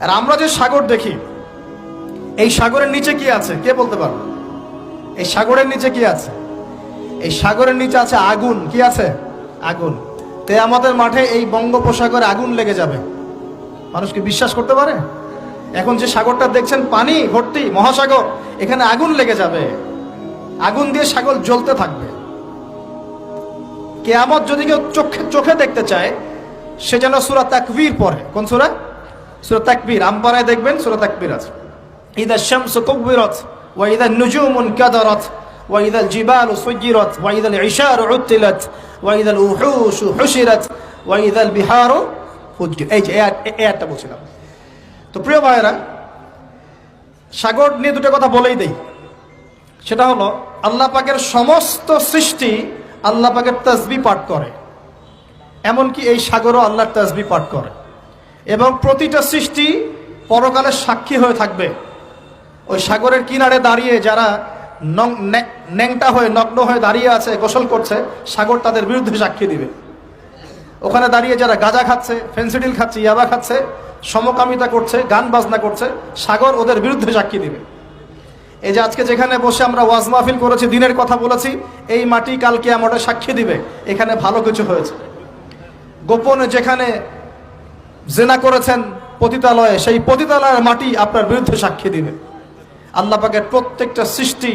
আর আমরা যে সাগর দেখি, এই সাগরের নিচে কি আছে কে বলতে পারবে? এই সাগরের নিচে কি আছে? এই সাগরের নিচে আছে আগুন। কি আছে? আগুন। কিয়ামতের মাঠে এই বঙ্গোপসাগরে আগুন লেগে যাবে। মানুষ কি বিশ্বাস করতে পারে? এখন যে সাগরটা দেখছেন পানি ভর্তি মহাসাগর, এখানে আগুন লেগে যাবে, আগুন দিয়ে সাগর জ্বলতে থাকবে। কিয়ামত যদি কেউ চোখে দেখতে চায়, সে যেন সূরা তাকবীর পড়ে। কোন সূরা? সূরা তাকবীর। আমপারায় দেখবেন সূরা তাকবীর আছে। ইযা শামসু কুবিরাত ওয়া ইযা নুজুমু কাদারাত ওয়া ইযা জিবালু সুজিরাত ওয়া ইযা ইশারু উতিলাত ওয়া ইযা উহুশু হুশিরাত ওয়া ইযা বিহারু ফুজিরাত। এই যে আয়াতটা বলছিলাম। তো প্রিয় ভাইয়েরা, সাগর নিয়ে দুটো কথা বলেই দেই। সেটা হলো আল্লাহ পাকের সমস্ত সৃষ্টি আল্লাহ পাকের তাসবিহ পাঠ করে, এমনকি এই সাগরও আল্লাহর তাসবিহ পাঠ করে। এবং প্রতিটা সৃষ্টি পরকালের সাক্ষী হয়ে থাকবে। ওই সাগরের কিনারে দাঁড়িয়ে যারা ন্যাংটা হয়ে নগ্ন হয়ে দাঁড়িয়ে আছে, গোসল করছে, সাগর তাদের বিরুদ্ধে সাক্ষী দিবে। ওখানে দাঁড়িয়ে যারা গাঁজা খাচ্ছে, ফেন্সিডিল খাচ্ছে, ইয়াবা খাচ্ছে, সমকামিতা করছে, গান বাজনা করছে, সাগর ওদের বিরুদ্ধে সাক্ষী দিবে। এই যে আজকে যেখানে বসে আমরা ওয়াজ মাহফিল করেছি, দিনের কথা বলেছি, এই মাটি কাল কিয়ামতে সাক্ষী দিবে এখানে ভালো কিছু হয়েছে। গোপনে যেখানে জেনা করেছেন পতিতালয়ে, সেই পতিতালয়ের মাটি আপনার বিরুদ্ধে সাক্ষী দিবে। আল্লাহ পাকের প্রত্যেকটা সৃষ্টি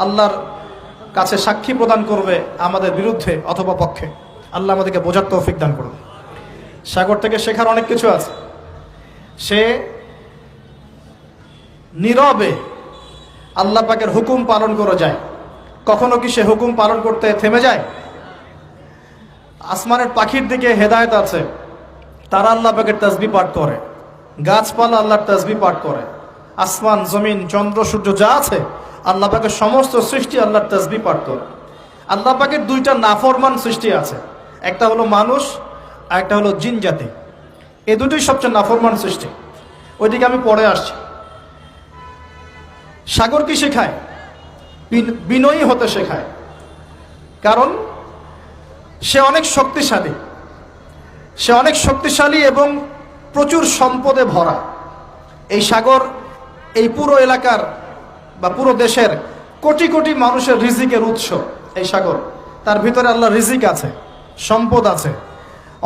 আল্লাহর কাছে সাক্ষী প্রদান করবে আমাদের বিরুদ্ধে অথবা পক্ষে। আল্লাহ আমাদেরকে বোঝার তৌফিক দান করুন। সাগর থেকে শেখার অনেক কিছু আছে। সে নীরবে আল্লাহ পাকের হুকুম পালন করে যায়। কখনো কি সে হুকুম পালন করতে থেমে যায়? আসমানের পাখির দিকে হেদায়েত আছে, তারা আল্লাহ পাকের তাসবিহ পাঠ করে। গাছপালা আল্লাহর তাসবিহ পাঠ করে। আসমান, জমিন, চন্দ্র, সূর্য যা আছে, আল্লাহ পাকের সমস্ত সৃষ্টি আল্লাহর তাসবিহ পাঠ করে। আল্লাহ পাকের দুইটা নাফরমান সৃষ্টি আছে, একটা হলো মানুষ আর একটা হলো জিন জাতি। এই দুটোই সবচেয়ে নাফরমান সৃষ্টি। ওইদিকে আমি পরে আসছি। সাগর কি শেখায়? বিনয়ী হতে শেখায়। কারণ সে অনেক শক্তিশালী, সে অনেক শক্তিশালী এবং প্রচুর সম্পদে ভরা। এই সাগর এই পুরো এলাকার বা পুরো দেশের কোটি কোটি মানুষের রিজিকের উৎস। এই সাগর, তার ভিতরে আল্লাহ রিজিক আছে, সম্পদ আছে।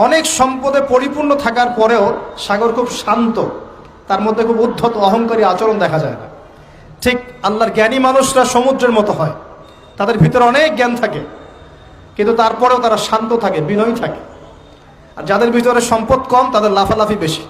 অনেক সম্পদে পরিপূর্ণ থাকার পরেও সাগর খুব শান্ত, তার মধ্যে খুব উদ্ধত অহংকারী আচরণ দেখা যায় না। ঠিক আল্লাহর জ্ঞানী মানুষরা সমুদ্রের মতো হয়, তাদের ভিতরে অনেক জ্ঞান থাকে, কিন্তু তারপরেও তারা শান্ত থাকে, বিনয়ী থাকে। আর যাদের ভিতরে সম্পদ কম, তাদের লাফালাফি বেশি।